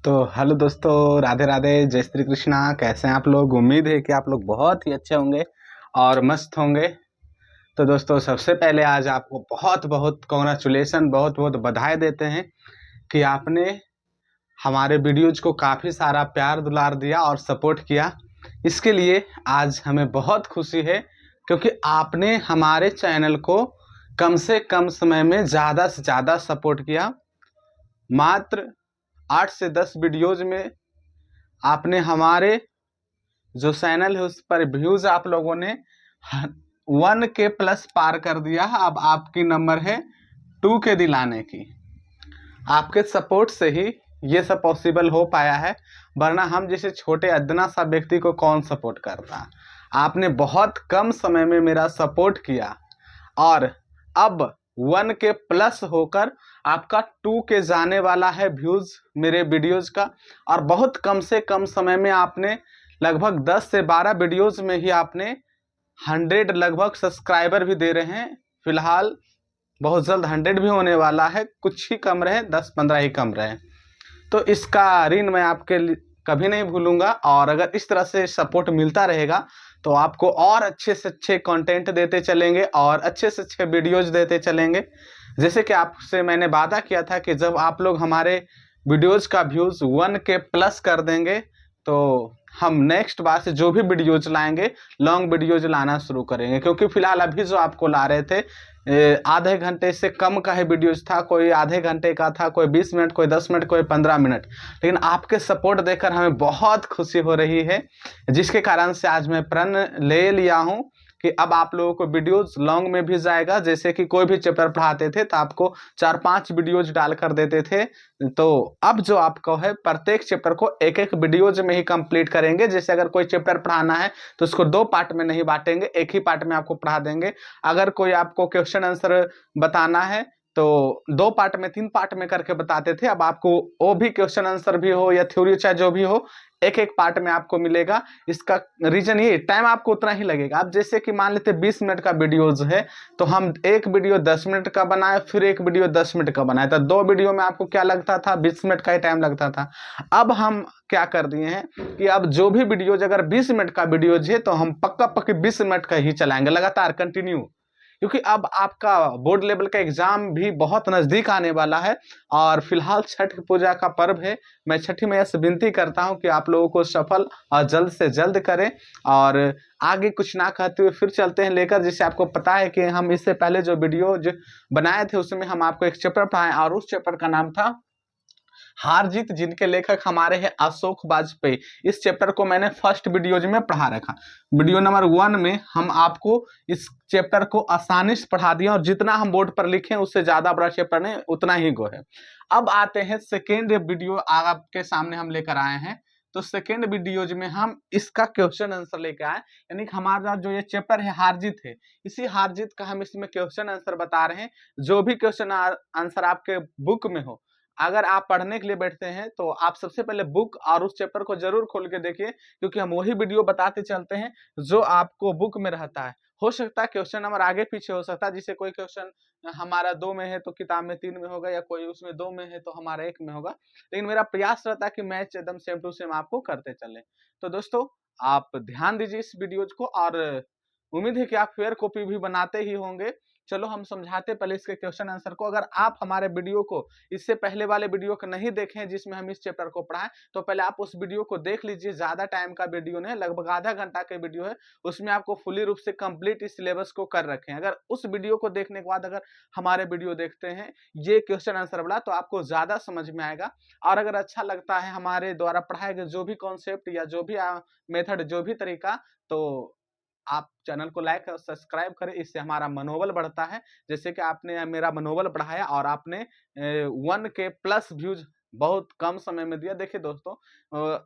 तो हेलो दोस्तों, राधे राधे, जय श्री कृष्णा। कैसे हैं आप लोग? उम्मीद है कि आप लोग बहुत ही अच्छे होंगे और मस्त होंगे। तो दोस्तों, सबसे पहले आज आपको बहुत बहुत कॉन्ग्रेचुलेसन, बहुत बहुत बधाई देते हैं कि आपने हमारे वीडियोज को काफ़ी सारा प्यार दुलार दिया और सपोर्ट किया। इसके लिए आज हमें बहुत खुशी है, क्योंकि आपने हमारे चैनल को कम से कम समय में ज़्यादा से ज़्यादा सपोर्ट किया। मात्र 8 से 10 वीडियोज में आपने हमारे जो चैनल है उस पर व्यूज आप लोगों ने 1K प्लस पार कर दिया। अब आपकी नंबर है 2K दिलाने की। आपके सपोर्ट से ही ये सब पॉसिबल हो पाया है, वरना हम जैसे छोटे अदना सा व्यक्ति को कौन सपोर्ट करता। आपने बहुत कम समय में मेरा सपोर्ट किया और अब 1K प्लस होकर आपका 2K जाने वाला है व्यूज मेरे वीडियोज का। और बहुत कम से कम समय में आपने लगभग 10 से 12 वीडियोज में ही आपने 100 लगभग सब्सक्राइबर भी दे रहे हैं। फिलहाल बहुत जल्द 100 भी होने वाला है, कुछ ही कम रहे, 10-15 ही कम रहे। तो इसका ऋण मैं आपके कभी नहीं भूलूंगा। और अगर इस तरह से सपोर्ट मिलता रहेगा तो आपको और अच्छे से अच्छे कंटेंट देते चलेंगे और अच्छे से अच्छे वीडियोज देते चलेंगे। जैसे कि आपसे मैंने वादा किया था कि जब आप लोग हमारे वीडियोज का व्यूज 1K प्लस कर देंगे तो हम नेक्स्ट बार से जो भी वीडियोज लाएंगे लॉन्ग वीडियोज लाना शुरू करेंगे। क्योंकि फिलहाल अभी जो आपको ला रहे थे आधे घंटे से कम का ही वीडियोज था, कोई आधे घंटे का था, कोई 20 मिनट, कोई 10 मिनट, कोई 15 मिनट। लेकिन आपके सपोर्ट देकर हमें बहुत खुशी हो रही है, जिसके कारण से आज मैं प्रण ले लिया हूँ कि अब आप लोगों को वीडियोज लॉन्ग में भी जाएगा। जैसे कि कोई भी चैप्टर पढ़ाते थे तो आपको 4-5 वीडियोज डाल कर देते थे, तो अब जो आपको है प्रत्येक चैप्टर को एक एक वीडियोज में ही कंप्लीट करेंगे। जैसे अगर कोई चैप्टर पढ़ाना है तो उसको 2 पार्ट में नहीं बांटेंगे, एक ही पार्ट में आपको पढ़ा देंगे। अगर कोई आपको क्वेश्चन आंसर बताना है तो 2 पार्ट में, 3 पार्ट में करके बताते थे। अब आपको वो भी क्वेश्चन आंसर भी हो या थ्योरी चाहे जो भी हो, एक एक पार्ट में आपको मिलेगा। इसका रीजन ये, टाइम आपको उतना ही लगेगा। अब जैसे कि मान लेते 20 मिनट का वीडियोज है तो हम एक वीडियो 10 मिनट का बनाए, फिर एक वीडियो 10 मिनट का बनाए, तो 2 वीडियो में आपको क्या लगता था, 20 मिनट का ही टाइम लगता था। अब हम क्या कर दिए हैं कि अब जो भी वीडियोज अगर 20 मिनट का वीडियोज है तो हम पक्का पक्की 20 मिनट का ही चलाएंगे लगातार कंटिन्यू। क्योंकि अब आपका बोर्ड लेवल का एग्जाम भी बहुत नजदीक आने वाला है और फिलहाल छठ पूजा का पर्व है। मैं छठी मैया से विनती करता हूं कि आप लोगों को सफल और जल्द से जल्द करें। और आगे कुछ ना कहते हुए फिर चलते हैं लेकर, जैसे आपको पता है कि हम इससे पहले जो वीडियो जो बनाए थे उसमें हम आपको एक चैप्टर पढ़ाए और उस चैप्टर का नाम था हार जीत, जिनके लेखक हमारे हैं अशोक वाजपेयी। इस चैप्टर को मैंने फर्स्ट वीडियोज में पढ़ा रखा। वीडियो नंबर 1 में हम आपको इस चैप्टर को आसानी से पढ़ा दिया और जितना हम बोर्ड पर लिखे उससे ज्यादा बड़ा चैप्टर नहीं, उतना ही गो है। अब आते हैं सेकेंड वीडियो आपके सामने हम लेकर आए हैं। तो सेकेंड वीडियोज में हम इसका क्वेश्चन आंसर लेकर आए, यानी कि हमारा जो ये चैप्टर है हार जीत है, इसी हार जीत का हम इसमें क्वेश्चन आंसर बता रहे हैं। जो भी क्वेश्चन आंसर आपके बुक में हो, अगर आप पढ़ने के लिए बैठते हैं तो आप सबसे पहले बुक और उस चैप्टर को जरूर खोल के देखिए, क्योंकि हम वही वीडियो बताते चलते हैं जो आपको बुक में रहता है। हो सकता है क्वेश्चन नंबर आगे पीछे हो सकता है, जिसे कोई क्वेश्चन हमारा 2 में है तो किताब में 3 में होगा, या कोई उसमें 2 में है तो हमारा 1 में होगा। लेकिन मेरा प्रयास रहता है कि मैच एकदम सेम टू सेम आपको करते चले। तो दोस्तों, आप ध्यान दीजिए इस वीडियोज को और उम्मीद है कि आप फेयर कॉपी भी बनाते ही होंगे। चलो हम समझाते पहले इसके क्वेश्चन आंसर को। अगर आप हमारे वीडियो को इससे पहले वाले वीडियो को नहीं देखे हैं जिसमें हम इस चैप्टर को पढ़ाएं, तो पहले आप उस वीडियो को देख लीजिए। ज्यादा टाइम का वीडियो नहीं, लगभग आधा घंटा का वीडियो है, उसमें आपको फुली रूप से कंप्लीट इस सिलेबस को कर रखे हैं। अगर उस वीडियो को देखने के बाद अगर हमारे वीडियो देखते हैं ये क्वेश्चन आंसर वाला, तो आपको ज्यादा समझ में आएगा। और अगर अच्छा लगता है हमारे द्वारा पढ़ाए गए जो भी कॉन्सेप्ट या जो भी मेथड, जो भी तरीका, तो आप चैनल को लाइक और सब्सक्राइब करें, इससे हमारा मनोबल बढ़ता है। जैसे कि आपने मेरा मनोबल बढ़ाया और आपने 1K प्लस व्यूज बहुत कम समय में दिया। देखिए दोस्तों,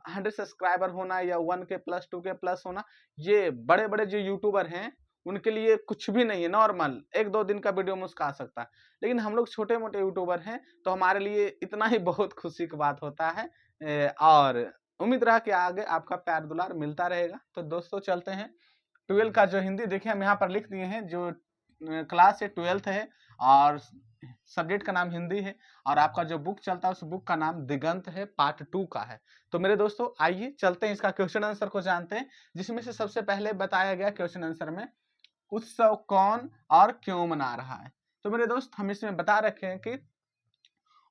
100 सब्सक्राइबर होना या 1K प्लस 2K प्लस होना, ये बड़े बड़े जो यूट्यूबर हैं उनके लिए कुछ भी नहीं है, नॉर्मल 1-2 दिन का वीडियो मुस्का आ सकता है। लेकिन हम लोग छोटे मोटे यूट्यूबर हैं तो हमारे लिए इतना ही बहुत खुशी की बात होता है। और उम्मीद रहा कि आगे आपका प्यार दुलार मिलता रहेगा। तो दोस्तों चलते हैं 12 का जो हिंदी, देखिए हम यहाँ पर लिख दिए हैं जो क्लास है 12th है और सब्जेक्ट का नाम हिंदी है और आपका जो बुक चलता है उस बुक का नाम दिगंत है, पार्ट 2 का है। तो मेरे दोस्तों आइए चलते हैं इसका क्वेश्चन आंसर को जानते हैं, जिसमें से सबसे पहले बताया गया क्वेश्चन आंसर में उत्सव कौन और क्यों मना रहा है। तो मेरे दोस्त हम इसमें बता रखे हैं कि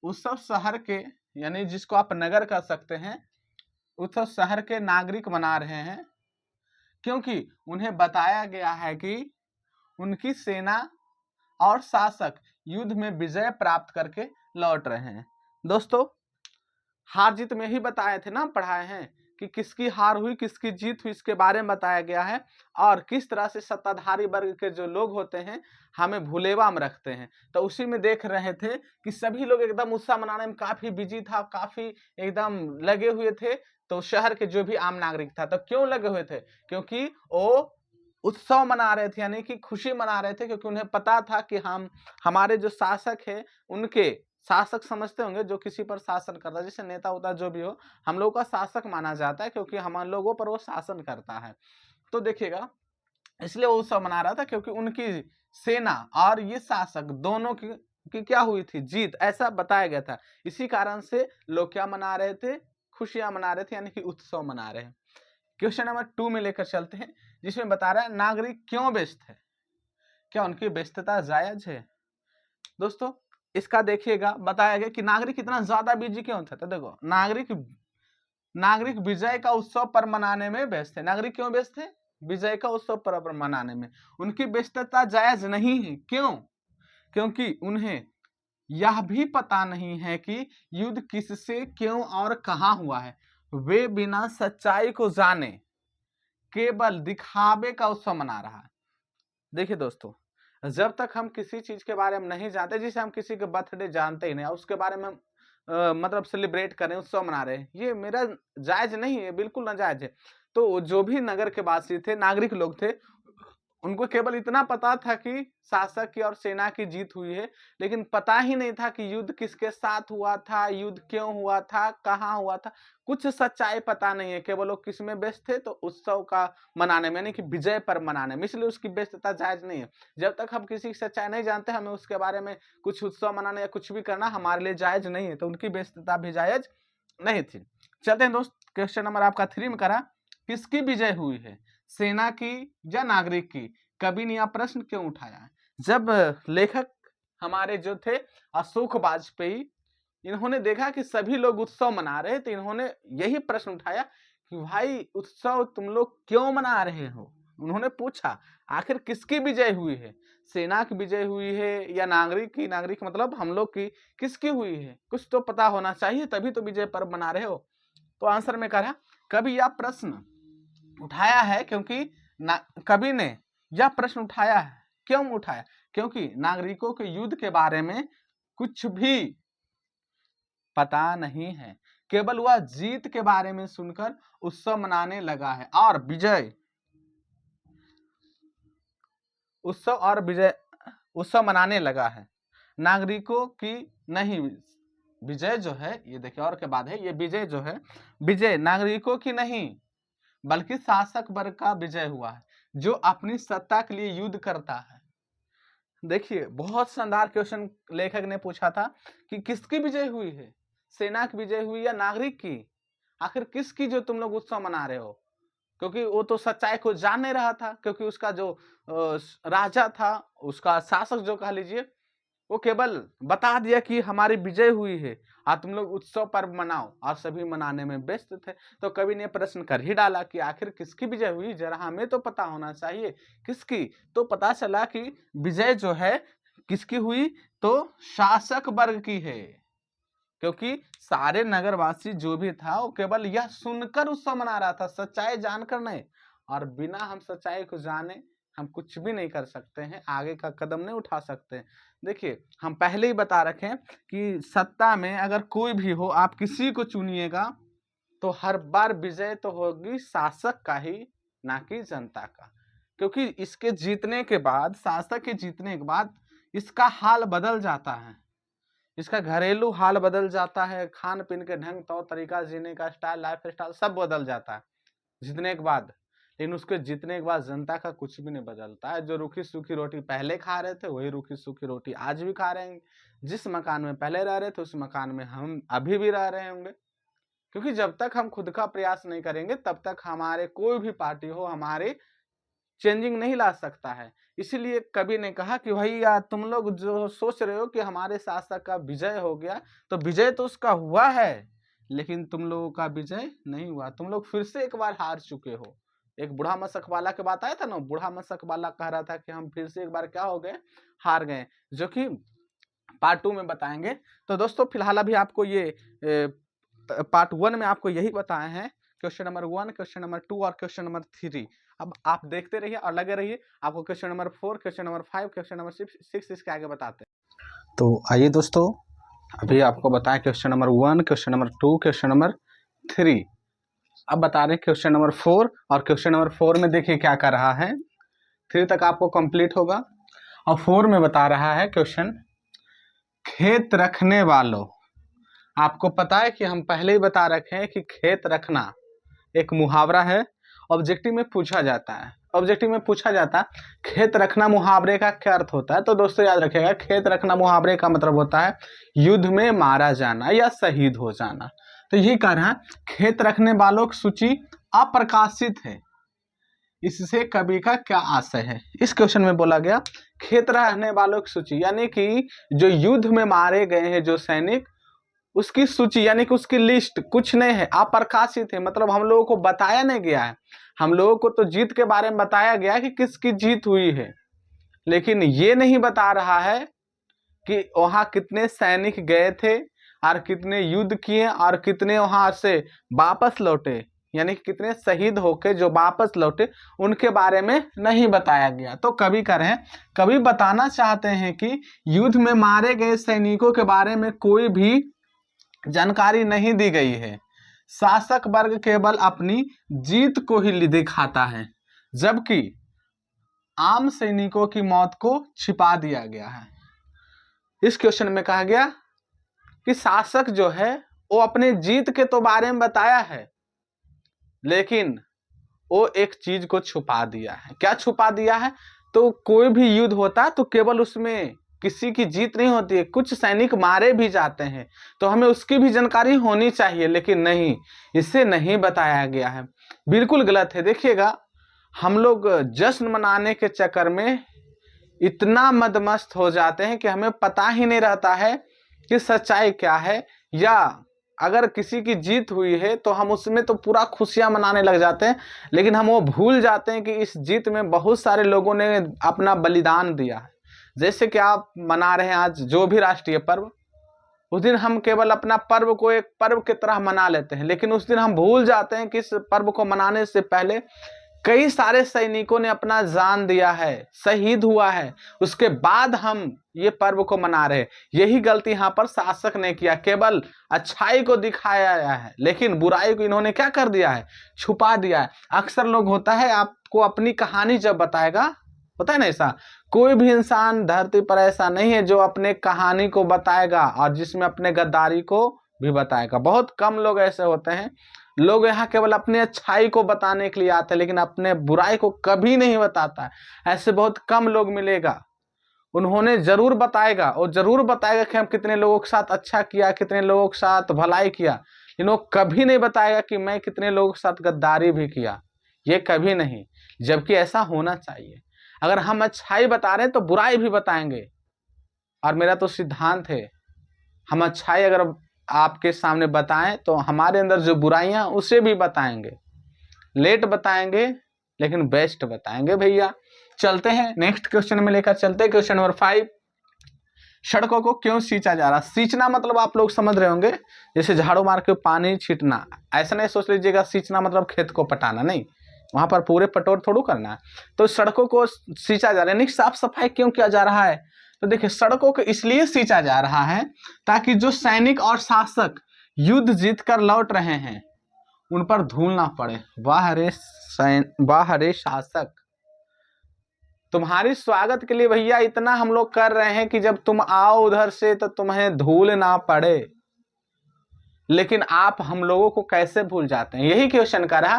उत्सव शहर के, यानी जिसको आप नगर कह सकते हैं, उत्सव शहर के नागरिक मना रहे हैं, क्योंकि उन्हें बताया गया है कि उनकी सेना और शासक युद्ध में विजय प्राप्त करके लौट रहे हैं। दोस्तों हार जीत में ही बताए थे ना, पढ़ाए हैं कि किसकी हार हुई किसकी जीत हुई, इसके बारे में बताया गया है, और किस तरह से सत्ताधारी वर्ग के जो लोग होते हैं हमें भुलेवा में रखते हैं। तो उसी में देख रहे थे कि सभी लोग एकदम उत्साह मनाने में काफी बिजी था, काफी एकदम लगे हुए थे। तो शहर के जो भी आम नागरिक था, तो क्यों लगे हुए थे? क्योंकि वो उत्सव मना रहे थे, यानी कि खुशी मना रहे थे, क्योंकि उन्हें पता था कि हम हमारे जो शासक है, उनके शासक समझते होंगे जो किसी पर शासन करता है, जैसे नेता होता है जो भी हो, हम लोग का शासक माना जाता है क्योंकि हम लोगों पर वो शासन करता है। तो देखिएगा इसलिए वो उत्सव मना रहा था क्योंकि उनकी सेना और ये शासक दोनों की क्या हुई थी? जीत, ऐसा बताया गया था। इसी कारण से लोग क्या मना रहे थे? खुशियां मना रहे थे, यानी कि उत्सव मना रहे हैं। क्वेश्चन नंबर 2 में लेकर चलते हैं, जिसमें बता रहा है नागरिक क्यों व्यस्त है, क्या उनकी व्यस्तता जायज है? दोस्तों इसका देखिएगा बताया गया कि नागरिक इतना ज्यादा बिजी क्यों था। तो देखो नागरिक विजय का उत्सव पर मनाने में व्यस्त है। नागरिक क्यों व्यस्त है? विजय का उत्सव पर मनाने में। उनकी व्यस्तता जायज नहीं है। क्यों? क्योंकि उन्हें यह भी पता नहीं है कि युद्ध किससे, क्यों और कहां हुआ है। वे बिना सच्चाई को जाने केवल दिखावे का उत्सव मना रहा है। देखिए दोस्तों, जब तक हम किसी चीज के बारे में नहीं जानते, जैसे हम किसी के बर्थडे जानते ही नहीं, उसके बारे में हम मतलब सेलिब्रेट कर रहे हैं, उत्सव मना रहे हैं, ये मेरा जायज नहीं है, बिल्कुल नाजायज है। तो जो भी नगर के वासी थे, नागरिक लोग थे, उनको केवल इतना पता था कि शासक की और सेना की जीत हुई है, लेकिन पता ही नहीं था कि युद्ध किसके साथ हुआ था, युद्ध क्यों हुआ था, कहाँ हुआ था, कुछ सच्चाई पता नहीं है। केवल वो किस में व्यस्त थे? तो उत्सव का मनाने में, यानी कि विजय पर मनाने में, इसलिए उसकी व्यस्तता जायज नहीं है। जब तक हम किसी की सच्चाई नहीं जानते, हमें उसके बारे में कुछ उत्सव मनाना या कुछ भी करना हमारे लिए जायज नहीं है, तो उनकी व्यस्तता भी जायज नहीं थी। चलते हैं दोस्त, क्वेश्चन नंबर आपका 3 में करा, किसकी विजय हुई है, सेना की या नागरिक की? कवि ने यह प्रश्न क्यों उठाया है? जब लेखक हमारे जो थे अशोक वाजपेयी, इन्होंने देखा कि सभी लोग उत्सव मना रहे, तो इन्होंने यही प्रश्न उठाया कि भाई उत्सव तुम लोग क्यों मना रहे हो? उन्होंने पूछा आखिर किसकी विजय हुई है, सेना की विजय हुई है या नागरिक की? नागरिक मतलब हम लोग की, किसकी हुई है? कुछ तो पता होना चाहिए, तभी तो विजय पर्व मना रहे हो। तो आंसर में कहा कवि यह प्रश्न उठाया है क्योंकि कवि ने यह प्रश्न उठाया है, क्यों उठाया? क्योंकि नागरिकों के युद्ध के बारे में कुछ भी पता नहीं है, केवल वह जीत के बारे में सुनकर उत्सव मनाने लगा है और उत्सव मनाने लगा है। नागरिकों की नहीं, विजय जो है, ये देखिए और के बाद है, ये विजय जो है, विजय नागरिकों की नहीं बल्कि शासक वर्ग का विजय हुआ है, जो अपनी सत्ता के लिए युद्ध करता है। देखिए बहुत शानदार क्वेश्चन लेखक ने पूछा था कि किसकी विजय हुई है, सेना की विजय हुई या नागरिक की? आखिर किसकी जो तुम लोग उत्सव मना रहे हो? क्योंकि वो तो सच्चाई को जान नहीं रहा था, क्योंकि उसका जो राजा था, उसका शासक जो कह लीजिए, वो केवल बता दिया कि हमारी विजय हुई है और तुम लोग उत्सव पर्व मनाओ, और सभी मनाने में व्यस्त थे। तो कवि ने प्रश्न कर ही डाला कि आखिर किसकी विजय हुई, जरा हमें तो पता होना चाहिए किसकी। तो पता चला कि विजय जो है किसकी हुई, तो शासक वर्ग की है, क्योंकि सारे नगरवासी जो भी था वो केवल यह सुनकर उत्सव मना रहा था, सच्चाई जानकर नहीं। और बिना हम सच्चाई को जाने हम कुछ भी नहीं कर सकते हैं, आगे का कदम नहीं उठा सकते हैं। देखिए हम पहले ही बता रखे हैं कि सत्ता में अगर कोई भी हो, आप किसी को चुनिएगा तो हर बार विजय तो होगी शासक का ही, ना कि जनता का। क्योंकि इसके जीतने के बाद, शासक के जीतने के बाद इसका हाल बदल जाता है, इसका घरेलू हाल बदल जाता है, खान पीन के ढंग, तौर तरीका, जीने का स्टाइल, लाइफ स्टाइल सब बदल जाता है जीतने के बाद। लेकिन उसके जीतने के बाद जनता का कुछ भी नहीं बदलता है। जो रूखी सूखी रोटी पहले खा रहे थे वही रूखी सूखी रोटी आज भी खा रहे हैं। जिस मकान में पहले रह रहे थे उस मकान में हम अभी भी रह रहे होंगे, क्योंकि जब तक हम खुद का प्रयास नहीं करेंगे तब तक हमारे कोई भी पार्टी हो हमारे चेंजिंग नहीं ला सकता है। इसीलिए कवि ने कहा कि भैया तुम लोग जो सोच रहे हो कि हमारे शासक का विजय हो गया, तो विजय तो उसका हुआ है, लेकिन तुम लोगों का विजय नहीं हुआ। तुम लोग फिर से एक बार हार चुके हो। एक बूढ़ा मशक वाला के बात आया था ना, बूढ़ा मशक वाला कह रहा था कि हम फिर से एक बार क्या हो गए, हार गए, जो कि पार्ट 2 में बताएंगे। तो दोस्तों फिलहाल अभी आपको ये पार्ट 1 में आपको यही बताए हैं, क्वेश्चन नंबर 1, क्वेश्चन नंबर 2 और क्वेश्चन नंबर 3। अब आप देखते रहिए और लगे रहिए, आपको question number 4, question number 5, question number 6 इसके आगे बताते हैं। तो आइए दोस्तों, अभी आपको बताएं question number 1, question number 2, question number 3। अब बता रहे हैं क्वेश्चन नंबर 4, और क्वेश्चन नंबर 4 में देखिए क्या कर रहा है। 3 तक आपको कंप्लीट होगा, और 4 में बता रहा है क्वेश्चन, खेत रखने वालों। आपको पता है कि हम पहले ही बता रखे हैं कि खेत रखना एक मुहावरा है, ऑब्जेक्टिव में पूछा जाता है। ऑब्जेक्टिव में पूछा जाता है खेत रखना मुहावरे का क्या अर्थ होता है। तो दोस्तों याद रखिएगा, खेत रखना मुहावरे का मतलब होता है युद्ध में मारा जाना या शहीद हो जाना। तो यही कह रहा है, खेत रखने वालों की सूची अप्रकाशित है, इससे कवि का क्या आशय है। इस क्वेश्चन में बोला गया खेत रहने वालों की सूची, यानी कि जो युद्ध में मारे गए हैं जो सैनिक, उसकी सूची यानी कि उसकी लिस्ट कुछ नहीं है, अप्रकाशित है, मतलब हम लोगों को बताया नहीं गया है। हम लोगों को तो जीत के बारे में बताया गया है कि किसकी जीत हुई है, लेकिन ये नहीं बता रहा है कि वहां कितने सैनिक गए थे और कितने युद्ध किए और कितने वहां से वापस लौटे, यानी कि कितने शहीद होके जो वापस लौटे, उनके बारे में नहीं बताया गया। तो कवि कह रहे हैं, कवि बताना चाहते हैं कि युद्ध में मारे गए सैनिकों के बारे में कोई भी जानकारी नहीं दी गई है। शासक वर्ग केवल अपनी जीत को ही दिखाता है, जबकि आम सैनिकों की मौत को छिपा दिया गया है। इस क्वेश्चन में कहा गया कि शासक जो है वो अपने जीत के तो बारे में बताया है, लेकिन वो एक चीज को छुपा दिया है। क्या छुपा दिया है? तो कोई भी युद्ध होता है तो केवल उसमें किसी की जीत नहीं होती है, कुछ सैनिक मारे भी जाते हैं, तो हमें उसकी भी जानकारी होनी चाहिए, लेकिन नहीं, इसे नहीं बताया गया है। बिल्कुल गलत है। देखिएगा, हम लोग जश्न मनाने के चक्कर में इतना मदमस्त हो जाते हैं कि हमें पता ही नहीं रहता है कि सच्चाई क्या है, या अगर किसी की जीत हुई है तो हम उसमें तो पूरा खुशियां मनाने लग जाते हैं, लेकिन हम वो भूल जाते हैं कि इस जीत में बहुत सारे लोगों ने अपना बलिदान दिया है। जैसे कि आप मना रहे हैं आज जो भी राष्ट्रीय पर्व, उस दिन हम केवल अपना पर्व को एक पर्व की तरह मना लेते हैं, लेकिन उस दिन हम भूल जाते हैं कि इस पर्व को मनाने से पहले कई सारे सैनिकों ने अपना जान दिया है, शहीद हुआ है, उसके बाद हम ये पर्व को मना रहे। यही गलती यहाँ पर शासक ने किया, केवल अच्छाई को दिखाया है, लेकिन बुराई को इन्होंने क्या कर दिया है, छुपा दिया है। अक्सर लोग होता है आपको अपनी कहानी जब बताएगा, होता है ना ऐसा, कोई भी इंसान धरती पर ऐसा नहीं है जो अपने कहानी को बताएगा और जिसमें अपने गद्दारी को भी बताएगा। बहुत कम लोग ऐसे होते हैं। लोग यहाँ केवल अपने अच्छाई को बताने के लिए आते हैं, लेकिन अपने बुराई को कभी नहीं बताता है। ऐसे बहुत कम लोग मिलेगा। उन्होंने जरूर बताएगा, और जरूर बताएगा कि हम कितने लोगों के साथ अच्छा किया, कितने लोगों के साथ भलाई किया, लेकिन वो कभी नहीं बताएगा कि मैं कितने लोगों के साथ गद्दारी भी किया। ये कभी नहीं, जबकि ऐसा होना चाहिए। अगर हम अच्छाई बता रहे हैं तो बुराई भी बताएंगे, और मेरा तो सिद्धांत है, हम अच्छाई अगर आपके सामने बताएं तो हमारे अंदर जो बुराइयां उसे भी बताएंगे। लेट बताएंगे लेकिन बेस्ट बताएंगे भैया। चलते हैं नेक्स्ट क्वेश्चन में लेकर चलते हैं, क्वेश्चन नंबर 5। सड़कों को क्यों सींचा जा रहा? सींचना मतलब आप लोग समझ रहे होंगे, जैसे झाड़ू मार के पानी छींटना। ऐसा नहीं सोच लीजिएगा सींचना मतलब खेत को पटाना, नहीं, वहां पर पूरे पटोर थोड़ू करना है। तो सड़कों को सींचा जा रहा है, साफ सफाई क्यों किया जा रहा है? तो देखिए, सड़कों को इसलिए सींचा जा रहा है ताकि जो सैनिक और शासक युद्ध जीतकर लौट रहे हैं उन पर धूल ना पड़े। वाह रे शासक, तुम्हारी स्वागत के लिए भैया इतना हम लोग कर रहे हैं कि जब तुम आओ उधर से तो तुम्हें धूल ना पड़े, लेकिन आप हम लोगों को कैसे भूल जाते हैं। यही क्वेश्चन कर रहा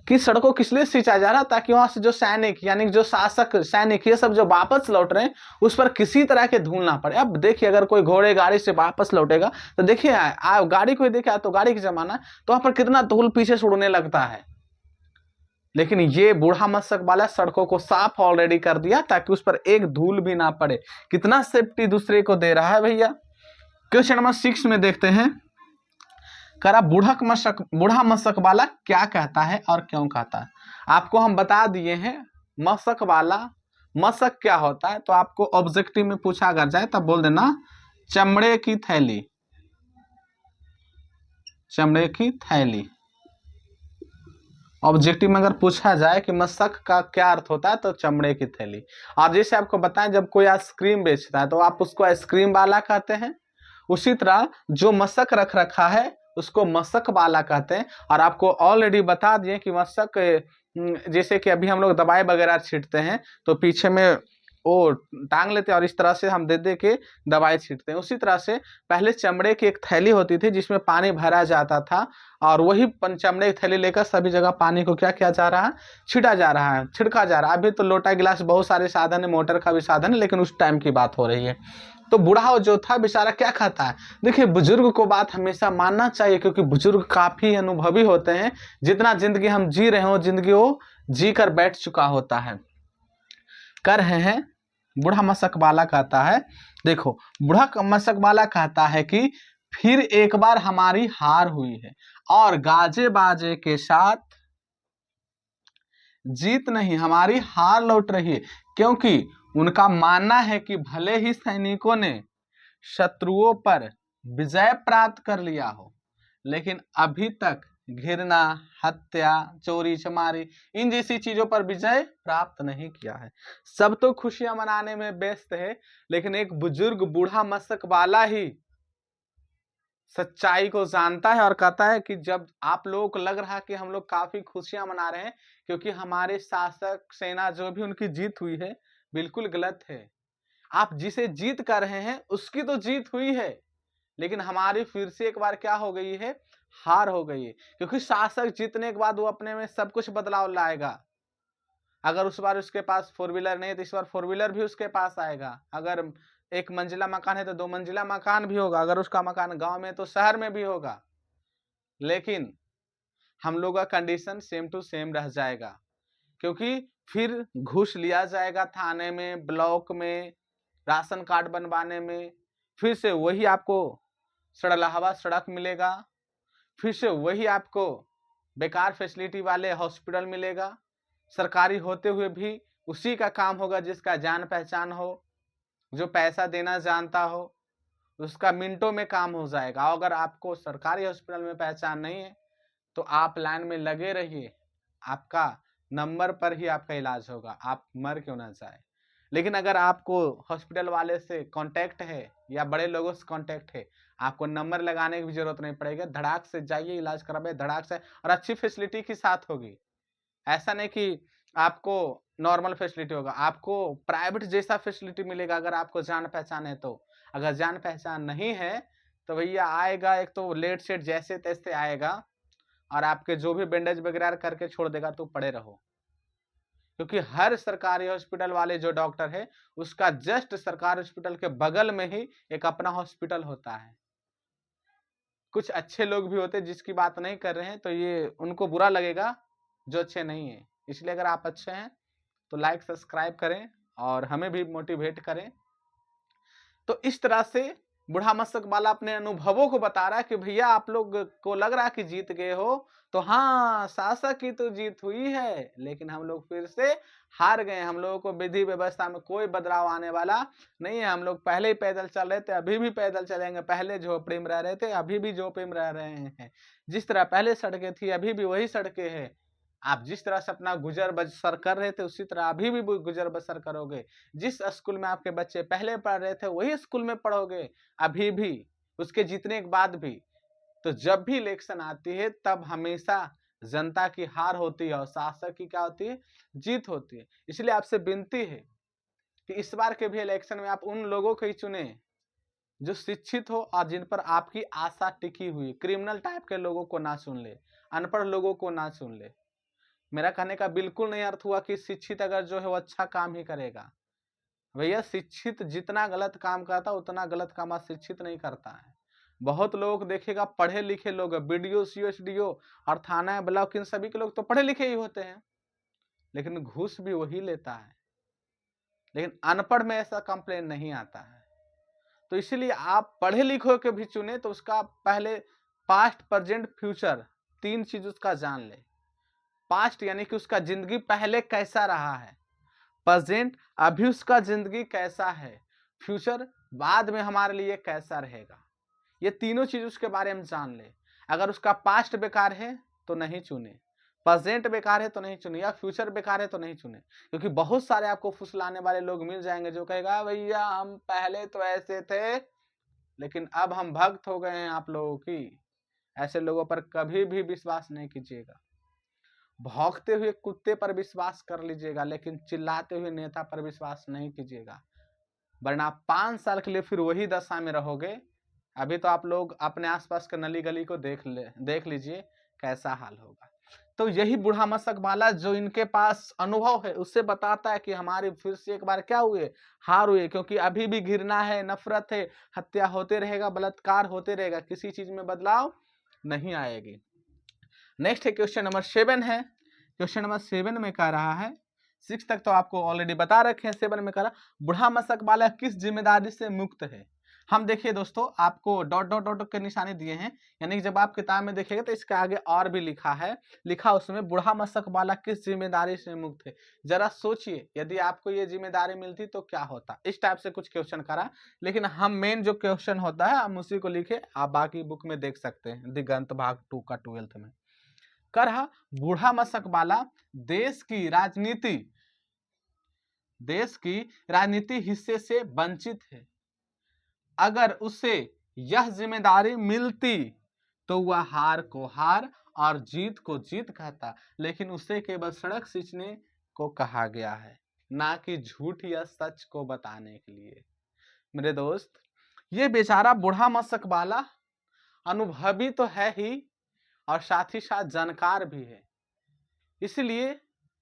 कि सड़कों किस लिए सिंचा जा रहा, ताकि वहां से जो सैनिक यानी जो शासक सैनिक ये सब जो वापस लौट रहे हैं उस पर किसी तरह के धूल ना पड़े। अब देखिए अगर कोई घोड़े गाड़ी से वापस लौटेगा तो देखिए गाड़ी कोई देखे तो गाड़ी की जमाना तो वहां पर कितना धूल पीछे से उड़ने लगता है, लेकिन ये बूढ़ा मशक वाला सड़कों को साफ ऑलरेडी कर दिया ताकि उस पर एक धूल भी ना पड़े। कितना सेफ्टी दूसरे को दे रहा है भैया। क्वेश्चन नंबर 6 में देखते हैं, करा बूढ़ा मशक वाला क्या कहता है और क्यों कहता है। आपको हम बता दिए हैं मशक वाला, मशक क्या होता है, तो आपको ऑब्जेक्टिव में पूछा अगर जाए तब बोल देना चमड़े की थैली, चमड़े की थैली। ऑब्जेक्टिव में अगर पूछा जाए कि मशक का क्या अर्थ होता है तो चमड़े की थैली। और जैसे आपको बताएं जब कोई आइसक्रीम बेचता है तो आप उसको आइसक्रीम वाला कहते हैं, उसी तरह जो मशक रख रखा है उसको मशक वाला कहते हैं। और आपको ऑलरेडी बता दिए कि मशक जैसे कि अभी हम लोग दवाई वगैरह छींटते हैं तो पीछे में वो टांग लेते हैं और इस तरह से हम दे दे के दवाई छींटते हैं। उसी तरह से पहले चमड़े की एक थैली होती थी जिसमें पानी भरा जाता था और वही चमड़े की थैली लेकर सभी जगह पानी को क्या किया जा रहा है, छिटा जा रहा है, छिड़का जा रहा है। अभी तो लोटा गिलास बहुत सारे साधन है, मोटर का भी साधन है, लेकिन उस टाइम की बात हो रही है। तो बूढ़ा जो था बेचारा क्या खाता है। देखिए बुजुर्ग को बात हमेशा मानना चाहिए क्योंकि बुजुर्ग काफी अनुभवी होते हैं, जितना जिंदगी हम जी रहे हो जिंदगी वो जी कर बैठ चुका होता है। कर रहे हैं बूढ़ा मशक वाला कहता है, देखो बूढ़ा मशक वाला कहता है कि फिर एक बार हमारी हार हुई है और गाजे बाजे के साथ जीत नहीं हमारी हार लौट रही है, क्योंकि उनका मानना है कि भले ही सैनिकों ने शत्रुओं पर विजय प्राप्त कर लिया हो, लेकिन अभी तक घृणा, हत्या, चोरी चमारी इन जैसी चीजों पर विजय प्राप्त नहीं किया है। सब तो खुशियां मनाने में व्यस्त है, लेकिन एक बुजुर्ग बूढ़ा मशक वाला ही सच्चाई को जानता है और कहता है कि जब आप लोगों को लग रहा है कि हम लोग काफी खुशियां मना रहे हैं क्योंकि हमारे शासक सेना जो भी उनकी जीत हुई है, बिल्कुल गलत है। आप जिसे जीत कर रहे हैं उसकी तो जीत हुई है, लेकिन हमारी फिर से एक बार क्या हो गई है, हार हो गई है। क्योंकि शासक जीतने के बाद वो अपने में सब कुछ बदलाव लाएगा। अगर उस बार उसके पास 4 व्हीलर नहीं है तो इस बार 4 व्हीलर भी उसके पास आएगा। अगर 1 मंजिला मकान है तो 2 मंजिला मकान भी होगा। अगर उसका मकान गांव में तो शहर में भी होगा। लेकिन हम लोग का कंडीशन सेम टू सेम रह जाएगा, क्योंकि फिर घूस लिया जाएगा थाने में, ब्लॉक में, राशन कार्ड बनवाने में। फिर से वही आपको सड़लहवा सड़क मिलेगा, फिर से वही आपको बेकार फैसिलिटी वाले हॉस्पिटल मिलेगा। सरकारी होते हुए भी उसी का काम होगा जिसका जान पहचान हो, जो पैसा देना जानता हो, उसका मिनटों में काम हो जाएगा। अगर आपको सरकारी हॉस्पिटल में पहचान नहीं है तो आप लाइन में लगे रहिए, आपका नंबर पर ही आपका इलाज होगा, आप मर क्यों ना जाए। लेकिन अगर आपको हॉस्पिटल वाले से कांटेक्ट है या बड़े लोगों से कांटेक्ट है, आपको नंबर लगाने की भी जरूरत नहीं पड़ेगी, धड़ाक से जाइए इलाज कराइए धड़ाक से, और अच्छी फैसिलिटी के साथ होगी। ऐसा नहीं कि आपको नॉर्मल फैसिलिटी होगा, आपको प्राइवेट जैसा फैसिलिटी मिलेगा अगर आपको जान पहचान है तो। अगर जान पहचान नहीं है तो भैया आएगा, एक तो लेट सेट जैसे तैसे आएगा और आपके जो भी बैंडेज वगैरह करके छोड़ देगा तो पड़े रहो। क्योंकि हर सरकारी हॉस्पिटल वाले जो डॉक्टर है उसका जस्ट सरकारी हॉस्पिटल के बगल में ही एक अपना हॉस्पिटल होता है। कुछ अच्छे लोग भी होते हैं जिसकी बात नहीं कर रहे हैं, तो ये उनको बुरा लगेगा जो अच्छे नहीं है। इसलिए अगर आप अच्छे हैं तो लाइक सब्सक्राइब करें और हमें भी मोटिवेट करें। तो इस तरह से बूढ़ा मशक वाला अपने अनुभवों को बता रहा है कि भैया आप लोग को लग रहा है कि जीत गए हो, तो हाँ शासक की तो जीत हुई है, लेकिन हम लोग फिर से हार गए। हम लोगों को विधि व्यवस्था में कोई बदलाव आने वाला नहीं है। हम लोग पहले ही पैदल चल रहे थे, अभी भी पैदल चलेंगे। पहले झोपड़ी में रह रहे थे, अभी भी झोपड़ी में रह रहे हैं। जिस तरह पहले सड़कें थी अभी भी वही सड़कें हैं। आप जिस तरह से अपना गुजर बसर कर रहे थे उसी तरह अभी भी गुजर बसर करोगे। जिस स्कूल में आपके बच्चे पहले पढ़ रहे थे वही स्कूल में पढ़ोगे अभी भी, उसके जीतने के बाद भी। तो जब भी इलेक्शन आती है तब हमेशा जनता की हार होती है और शासक की क्या होती है, जीत होती है। इसलिए आपसे विनती है कि इस बार के भी इलेक्शन में आप उन लोगों को ही चुने जो शिक्षित हो और जिन पर आपकी आशा टिकी हुई। क्रिमिनल टाइप के लोगों को ना चुन ले, अनपढ़ लोगों को ना चुन ले। मेरा कहने का बिल्कुल नहीं अर्थ हुआ कि शिक्षित अगर जो है वो अच्छा काम ही करेगा। भैया शिक्षित जितना गलत काम करता है उतना गलत काम अशिक्षित नहीं करता है। बहुत लोग देखिएगा पढ़े लिखे लोग, बीडीओ सीएसडीओ और थाना ब्लॉक इन सभी के लोग तो पढ़े लिखे ही होते हैं, लेकिन घूस भी वही लेता है। लेकिन अनपढ़ में ऐसा कंप्लेन नहीं आता है। तो इसीलिए आप पढ़े लिखे के भी चुने तो उसका पहले पास्ट प्रेजेंट फ्यूचर 3 चीज उसका जान ले। पास्ट यानी कि उसका जिंदगी पहले कैसा रहा है, प्रेजेंट अभी उसका जिंदगी कैसा है, फ्यूचर बाद में हमारे लिए कैसा रहेगा। ये तीनों चीज उसके बारे में जान ले। अगर उसका पास्ट बेकार है तो नहीं चुने, प्रेजेंट बेकार है तो नहीं चुने, या फ्यूचर बेकार है तो नहीं चुने। क्योंकि बहुत सारे आपको फुसलाने वाले लोग मिल जाएंगे जो कहेगा भैया हम पहले तो ऐसे थे लेकिन अब हम भक्त हो गए हैं आप लोगों की। ऐसे लोगों पर कभी भी विश्वास नहीं कीजिएगा। भौंकते हुए कुत्ते पर विश्वास कर लीजिएगा लेकिन चिल्लाते हुए नेता पर विश्वास नहीं कीजिएगा, वरना 5 साल के लिए फिर वही दशा में रहोगे। अभी तो आप लोग अपने आसपास के नली गली को देख लीजिए कैसा हाल होगा। तो यही बूढ़ा मशक वाला जो इनके पास अनुभव है उससे बताता है कि हमारी फिर से एक बार क्या हुए, हार हुए। क्योंकि अभी भी घृणा है, नफरत है, हत्या होते रहेगा, बलात्कार होते रहेगा, किसी चीज में बदलाव नहीं आएगी। नेक्स्ट है क्वेश्चन नंबर 7 है। क्वेश्चन नंबर 7 में कह रहा है, 6 तक तो आपको ऑलरेडी बता रखे हैं, 7 में कह रहा बूढ़ा मशक वाला किस जिम्मेदारी से मुक्त है। हम देखिए दोस्तों आपको डॉट डॉट डॉट के निशाने दिए हैं, यानी कि जब आप किताब में देखिएगा तो इसके आगे और भी लिखा है, लिखा उसमें बूढ़ा मशक वाला किस जिम्मेदारी से मुक्त है। जरा सोचिए यदि आपको ये जिम्मेदारी मिलती तो क्या होता। इस टाइप से कुछ क्वेश्चन करा, लेकिन हम मेन जो क्वेश्चन होता है हम उसी को लिखे, आप बाकी बुक में देख सकते हैं दिगंत भाग 2 का 12th में। कर रहा बूढ़ा मशक वाला देश की राजनीति हिस्से से वंचित है। अगर उसे यह जिम्मेदारी मिलती तो वह हार को हार और जीत को जीत कहता, लेकिन उसे केवल सड़क सींचने को कहा गया है, ना कि झूठ या सच को बताने के लिए। मेरे दोस्त ये बेचारा बूढ़ा मशक वाला अनुभवी तो है ही और साथ ही साथ जानकार भी है, इसलिए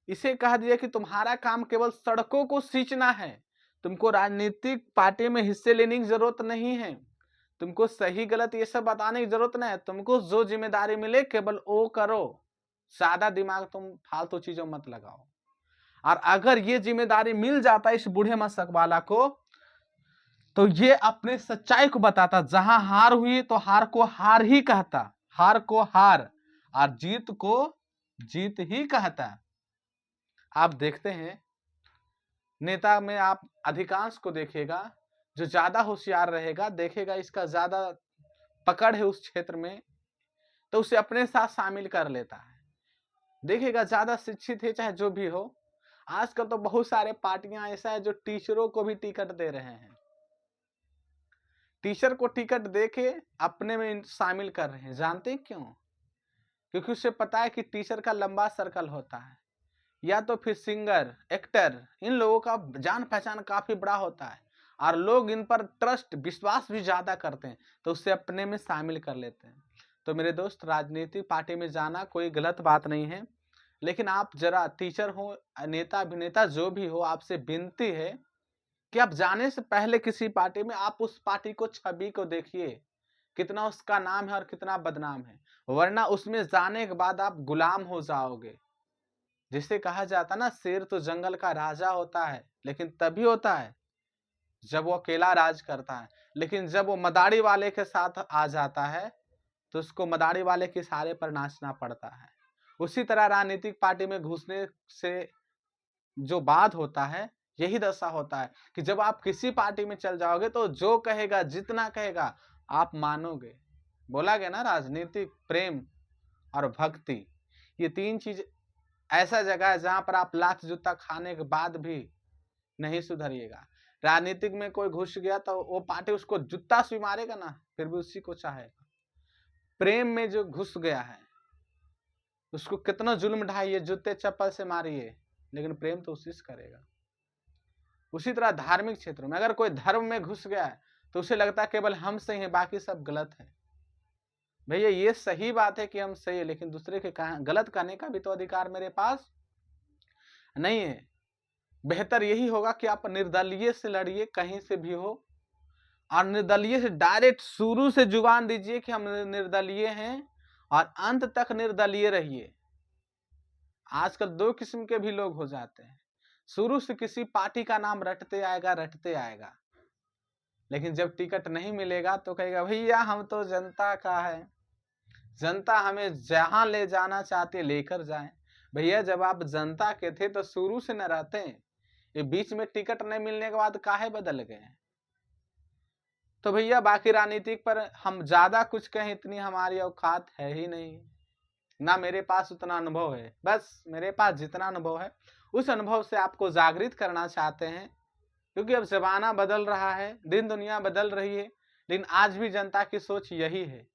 इसे कहा दिया कि तुम्हारा काम केवल सड़कों को सींचना है, तुमको राजनीतिक पार्टी में हिस्से लेने की जरूरत नहीं है, तुमको सही गलत ये सब बताने की जरूरत नहीं है, तुमको जो जिम्मेदारी मिले केवल वो करो, ज्यादा दिमाग तुम फालतू चीजों मत लगाओ। और अगर ये जिम्मेदारी मिल जाता इस बूढ़े मशक वाला को तो ये अपने सच्चाई को बताता, जहां हार हुई तो हार को हार ही कहता, हार को हार और जीत को जीत ही कहता। आप देखते हैं नेता में आप अधिकांश को देखिएगा जो ज्यादा होशियार रहेगा, देखेगा इसका ज्यादा पकड़ है उस क्षेत्र में तो उसे अपने साथ शामिल कर लेता है। देखिएगा ज्यादा शिक्षित है चाहे जो भी हो, आजकल तो बहुत सारे पार्टियां ऐसा है जो टीचरों को भी टिकट दे रहे हैं, टीचर को टिकट देके अपने में शामिल कर रहे हैं। जानते हैं क्यों? क्योंकि उसे पता है कि टीचर का लंबा सर्कल होता है, या तो फिर सिंगर, एक्टर, इन लोगों का जान पहचान काफी बड़ा होता है और लोग इन पर ट्रस्ट विश्वास भी ज्यादा करते हैं तो उससे अपने में शामिल कर लेते हैं। तो मेरे दोस्त राजनीतिक पार्टी में जाना कोई गलत बात नहीं है, लेकिन आप जरा टीचर हो, नेता अभिनेता जो भी हो, आपसे विनती है कि आप जाने से पहले किसी पार्टी में आप उस पार्टी को छवि को देखिए, कितना उसका नाम है और कितना बदनाम है, वरना उसमें जाने के बाद आप गुलाम हो जाओगे। जिसे कहा जाता ना शेर तो जंगल का राजा होता है लेकिन तभी होता है जब वो अकेला राज करता है, लेकिन जब वो मदारी वाले के साथ आ जाता है तो उसको मदारी वाले के सहारे पर नाचना पड़ता है। उसी तरह राजनीतिक पार्टी में घुसने से जो बात होता है यही दशा होता है कि जब आप किसी पार्टी में चल जाओगे तो जो कहेगा जितना कहेगा आप मानोगे। बोला गया ना राजनीतिक प्रेम और भक्ति, ये 3 चीज ऐसा जगह है जहां पर आप लात जूता खाने के बाद भी नहीं सुधरिएगा। राजनीतिक में कोई घुस गया तो वो पार्टी उसको जूता से मारेगा ना फिर भी उसी को चाहेगा। प्रेम में जो घुस गया है उसको कितना जुल्म ढाइए, जूते चप्पल से मारिए, लेकिन प्रेम तो उसी से करेगा। उसी तरह धार्मिक क्षेत्रों में अगर कोई धर्म में घुस गया है तो उसे लगता है केवल हम सही है बाकी सब गलत है। भैया ये सही बात है कि हम सही है, लेकिन दूसरे के गलत कहने का भी तो अधिकार मेरे पास नहीं है। बेहतर यही होगा कि आप निर्दलीय से लड़िए, कहीं से भी हो, और निर्दलीय से डायरेक्ट शुरू से जुबान दीजिए कि हम निर्दलीय हैं, और अंत तक निर्दलीय रहिए। आजकल दो किस्म के भी लोग हो जाते हैं, शुरू से किसी पार्टी का नाम रटते आएगा, लेकिन जब टिकट नहीं मिलेगा तो कहेगा भैया हम तो जनता का है, जनता हमें जहां ले जाना चाहती है लेकर जाए। भैया जब आप जनता के थे तो शुरू से न रहते, ये बीच में टिकट नहीं मिलने के बाद काहे बदल गए। तो भैया बाकी राजनीतिक पर हम ज्यादा कुछ कहें, इतनी हमारी औकात है ही नहीं, ना मेरे पास उतना अनुभव है। बस मेरे पास जितना अनुभव है उस अनुभव से आपको जागृत करना चाहते हैं, क्योंकि अब जमाना बदल रहा है, दिन दुनिया बदल रही है, लेकिन आज भी जनता की सोच यही है।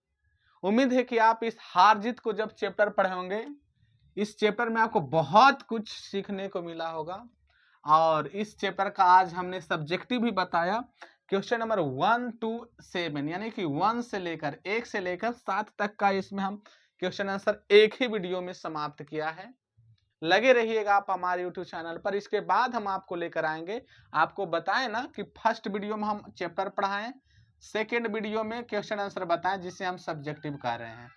उम्मीद है कि आप इस हार जीत को जब चैप्टर पढ़े होंगे, इस चैप्टर में आपको बहुत कुछ सीखने को मिला होगा। और इस चैप्टर का आज हमने सब्जेक्टिव भी बताया, क्वेश्चन नंबर 1 to 7, यानी कि 1 से लेकर 7 तक का इसमें हम क्वेश्चन आंसर एक ही वीडियो में समाप्त किया है। लगे रहिएगा आप हमारे YouTube चैनल पर। इसके बाद हम आपको लेकर आएंगे, आपको बताएं ना कि फर्स्ट वीडियो में हम चैप्टर पढ़ाएं, सेकेंड वीडियो में क्वेश्चन आंसर बताएं जिसे हम सब्जेक्टिव कह रहे हैं,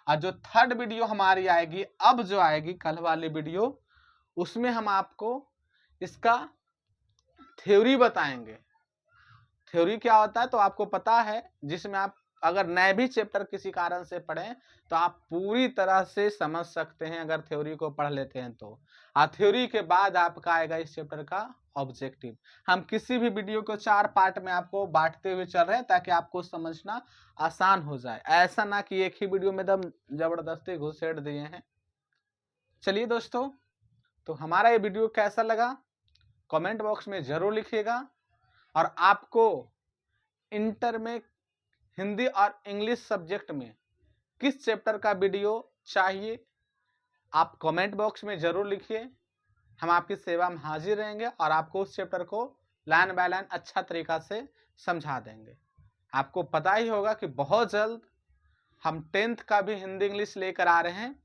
और जो थर्ड वीडियो हमारी आएगी, अब जो आएगी कल वाली वीडियो, उसमें हम आपको इसका थ्योरी बताएंगे। थ्योरी क्या होता है तो आपको पता है, जिसमें आप अगर नए भी चैप्टर किसी कारण से पढ़ें तो आप पूरी तरह से समझ सकते हैं अगर थ्योरी को पढ़ लेते हैं तो। और थ्योरी के बाद आपका आएगा इस चैप्टर का ऑब्जेक्टिव। हम किसी भी वीडियो को 4 पार्ट में आपको बांटते हुए चल रहे हैं ताकि आपको समझना आसान हो जाए, ऐसा ना कि एक ही वीडियो में एकदम जबरदस्ती घुसेड़ दिए हैं। चलिए दोस्तों, तो हमारा ये वीडियो कैसा लगा कमेंट बॉक्स में जरूर लिखिएगा, और आपको इंटर में हिंदी और इंग्लिश सब्जेक्ट में किस चैप्टर का वीडियो चाहिए आप कमेंट बॉक्स में जरूर लिखिए। हम आपकी सेवा में हाजिर रहेंगे और आपको उस चैप्टर को लाइन बाय लाइन अच्छा तरीका से समझा देंगे। आपको पता ही होगा कि बहुत जल्द हम 10th का भी हिंदी इंग्लिश लेकर आ रहे हैं,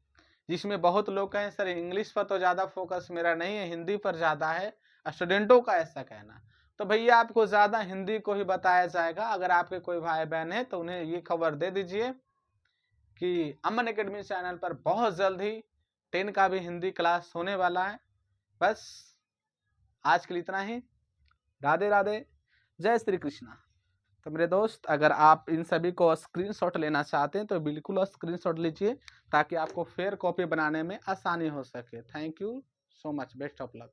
जिसमें बहुत लोग कहें सर इंग्लिश पर तो ज़्यादा फोकस मेरा नहीं है, हिंदी पर ज़्यादा है, स्टूडेंटों का ऐसा कहना। तो भैया आपको ज़्यादा हिंदी को ही बताया जाएगा। अगर आपके कोई भाई बहन है तो उन्हें ये खबर दे दीजिए कि अमन एकेडमी चैनल पर बहुत जल्द ही 10 का भी हिंदी क्लास होने वाला है। बस आज के लिए इतना ही। राधे राधे, जय श्री कृष्णा। तो मेरे दोस्त, अगर आप इन सभी को स्क्रीनशॉट लेना चाहते हैं तो बिल्कुल स्क्रीनशॉट लीजिए ताकि आपको फेयर कॉपी बनाने में आसानी हो सके। Thank you so much, best of luck.